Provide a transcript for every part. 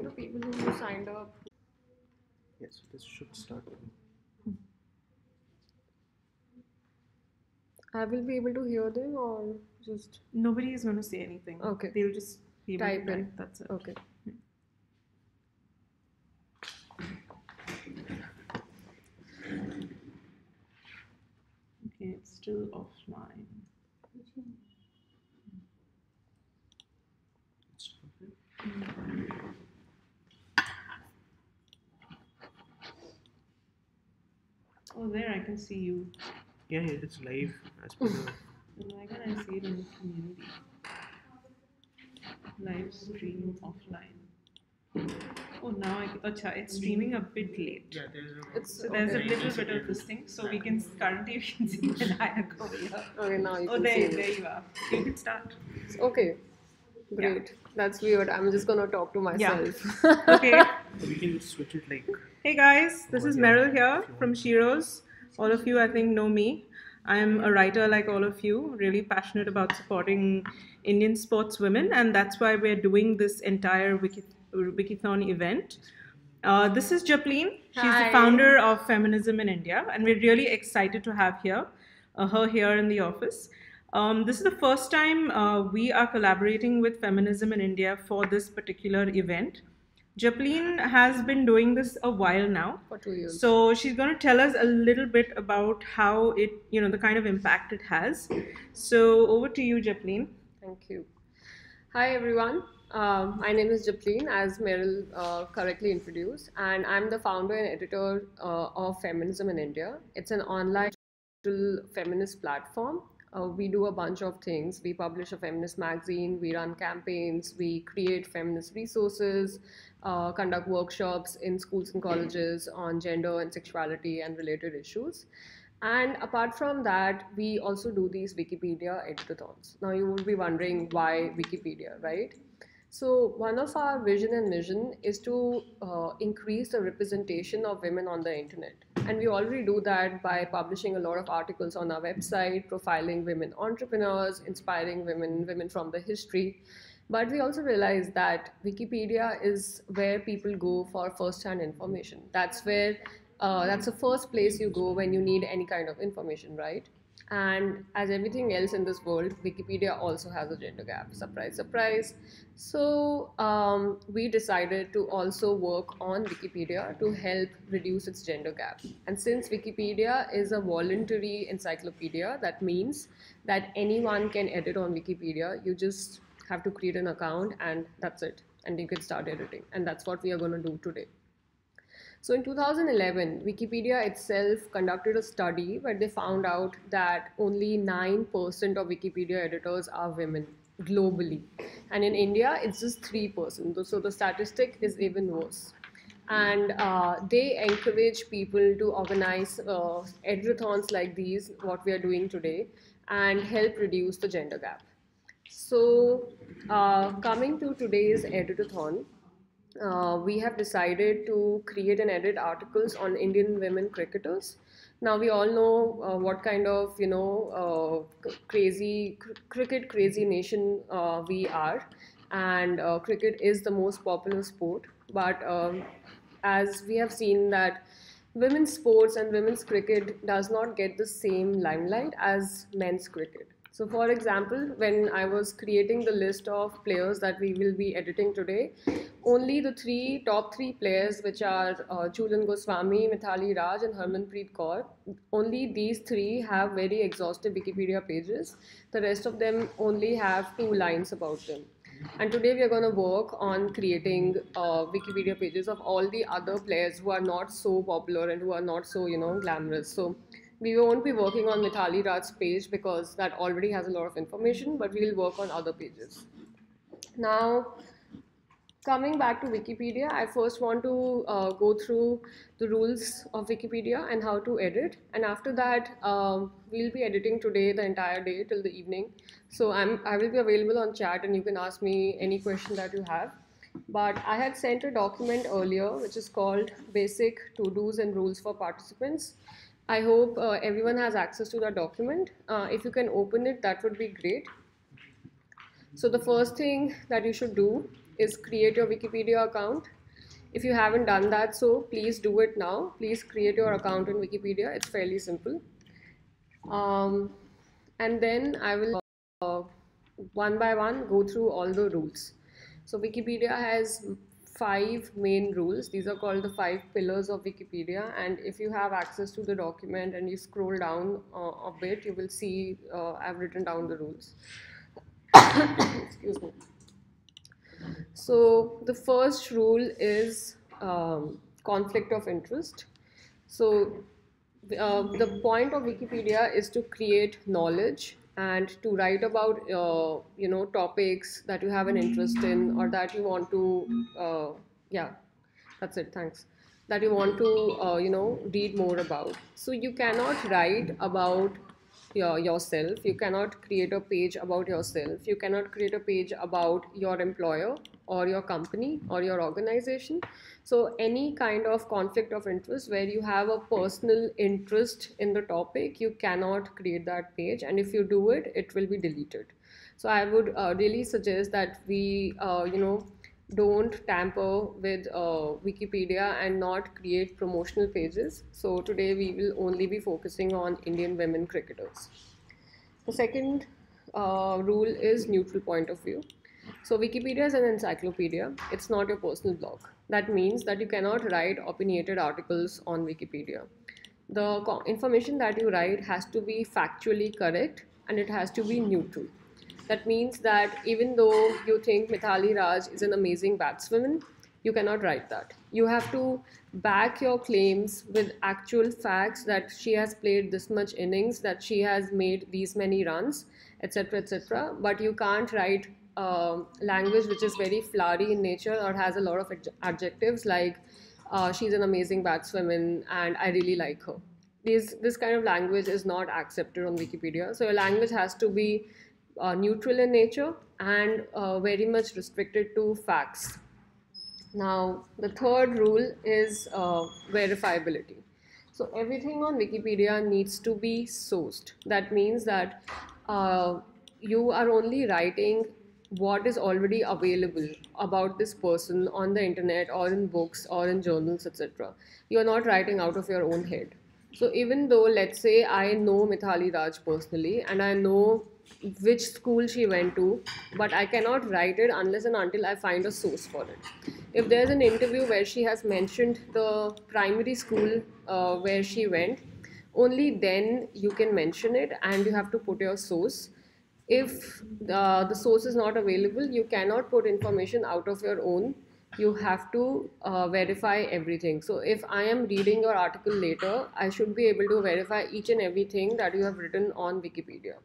the people who signed up? Yes, this should start. I will be able to hear them or just Nobody is going to say anything. Okay. They'll just be able type to in. type. That's it. Okay. Okay, it's still offline. Oh, there I can see you. Yeah, it's live as per the. Why can't I see it in the community? Live stream offline. Oh, now it's streaming a bit late. Yeah, there's a. So there's a little bit of this thing. So we can currently we can see when I go here. Okay, now you Oh, can there see you are. You can start. Okay. Great. That's weird. I'm just gonna talk to myself. Okay. We can switch it like. Hey guys, this is Meryl here from SHEROES. All of you I think know me. I'm a writer like all of you, really passionate about supporting Indian sports women, and that's why we're doing this entire Wikithon event. This is Japleen. She's Hi. the founder of Feminism in India, and we're really excited to have her here in the office. This is the first time we are collaborating with Feminism in India for this particular event. Japleen has been doing this a while now. For 2 years. So she's going to tell us a little bit about how it, the kind of impact it has. So over to you, Japleen. Thank you. Hi everyone. My name is Japleen, as Meryl correctly introduced, and I'm the founder and editor of Feminism in India. It's an online digital feminist platform. We do a bunch of things. We publish a feminist magazine, we run campaigns, we create feminist resources, conduct workshops in schools and colleges on gender and sexuality and related issues. And apart from that, we also do these Wikipedia editathons. Now you would be wondering why Wikipedia, right? So one of our vision and mission is to increase the representation of women on the internet. And we already do that by publishing a lot of articles on our website, profiling women entrepreneurs, inspiring women from the history. But we also realize that Wikipedia is where people go for first-hand information. That's the first place you go when you need any kind of information, right? And as everything else in this world, Wikipedia also has a gender gap. Surprise, surprise. So we decided to also work on Wikipedia to help reduce its gender gap. And since Wikipedia is a voluntary encyclopedia, that means that anyone can edit on Wikipedia. You just have to create an account and that's it. And you can start editing. And that's what we are going to do today. So in 2011, Wikipedia itself conducted a study where they found out that only 9% of Wikipedia editors are women globally. And in India, it's just 3%. So the statistic is even worse. And they encourage people to organize editathons like these, what we are doing today, and help reduce the gender gap. So coming to today's editathon, we have decided to create and edit articles on Indian women cricketers. Now we all know what kind of cricket crazy nation we are, and cricket is the most popular sport. But as we have seen that women's sports and women's cricket does not get the same limelight as men's cricket. So for example, when I was creating the list of players that we will be editing today, only the top three players, which are Jhulan Goswami, Mithali Raj and Harmanpreet Kaur, only these three have very exhaustive Wikipedia pages. The rest of them only have 2 lines about them. And today we are going to work on creating Wikipedia pages of all the other players who are not so popular and who are not so, glamorous. So we won't be working on Mithali Raj's page because that already has a lot of information, but we'll work on other pages. Now, coming back to Wikipedia, I first want to go through the rules of Wikipedia and how to edit. And after that, we'll be editing today the entire day till the evening. So I will be available on chat and you can ask me any question that you have. But I had sent a document earlier, which is called Basic To-Dos and Rules for Participants. I hope everyone has access to that document. If you can open it, that would be great. So the first thing that you should do is create your Wikipedia account. If you haven't done that, so please do it now. Please create your account in Wikipedia. It's fairly simple. Um, and then I will one by one go through all the rules. So Wikipedia has 5 main rules. These are called the 5 pillars of Wikipedia. And if you have access to the document and you scroll down a bit, you will see I've written down the rules. Excuse me. So the first rule is conflict of interest. So the point of Wikipedia is to create knowledge and to write about topics that you have an interest in or that you want to yeah, that's it, thanks, that you want to read more about. So you cannot write about yourself, you cannot create a page about yourself, you cannot create a page about your employer or your company or your organization. So any kind of conflict of interest where you have a personal interest in the topic, you cannot create that page, and if you do it, it will be deleted. So I would really suggest that we don't tamper with Wikipedia and not create promotional pages. So today we will only be focusing on Indian women cricketers. The second rule is neutral point of view. So Wikipedia is an encyclopedia. It's not your personal blog. That means that you cannot write opinionated articles on Wikipedia. The information that you write has to be factually correct and it has to be neutral. That means that even though you think Mithali Raj is an amazing batswoman, you cannot write that. You have to back your claims with actual facts that she has played this much innings, that she has made these many runs, etc., etc. But you can't write language which is very flowery in nature or has a lot of adjectives like she's an amazing batswoman and I really like her. This kind of language is not accepted on Wikipedia. So your language has to be neutral in nature and very much restricted to facts. Now, the third rule is verifiability. So everything on Wikipedia needs to be sourced. That means that you are only writing what is already available about this person on the internet or in books or in journals, etc. You are not writing out of your own head. So even though, let's say, I know Mithali Raj personally and I know which school she went to, but I cannot write it unless and until I find a source for it. If there's an interview where she has mentioned the primary school where she went, only then you can mention it and you have to put your source. If the source is not available, you cannot put information out of your own. You have to verify everything. So if I am reading your article later, I should be able to verify each and everything that you have written on Wikipedia.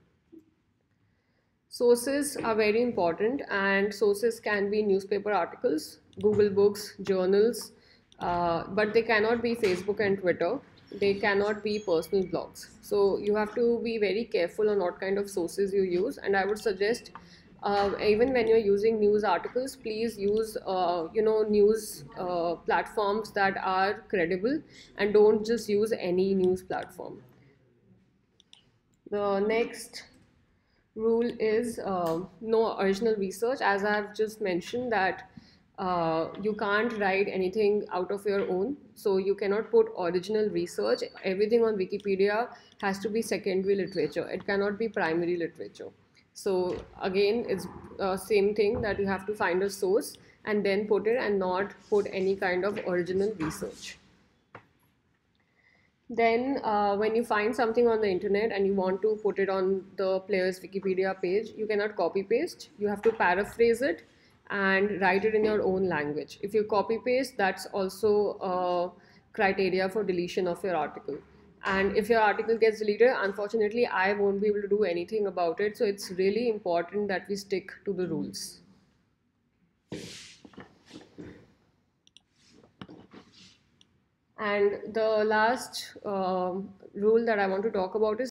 Sources are very important, and sources can be newspaper articles, Google Books, journals, but they cannot be Facebook and Twitter. They cannot be personal blogs. So you have to be very careful on what kind of sources you use, and I would suggest even when you're using news articles, please use news platforms that are credible and don't just use any news platform. The next rule is no original research. As I've just mentioned that you can't write anything out of your own, so you cannot put original research. Everything on Wikipedia has to be secondary literature. It cannot be primary literature. So again, it's same thing, that you have to find a source and then put it and not put any kind of original research. Then when you find something on the internet and you want to put it on the player's Wikipedia page, you cannot copy paste. You have to paraphrase it and write it in your own language. If you copy paste, that's also a criteria for deletion of your article. And if your article gets deleted, unfortunately, I won't be able to do anything about it. So it's really important that we stick to the rules. And the last rule that I want to talk about is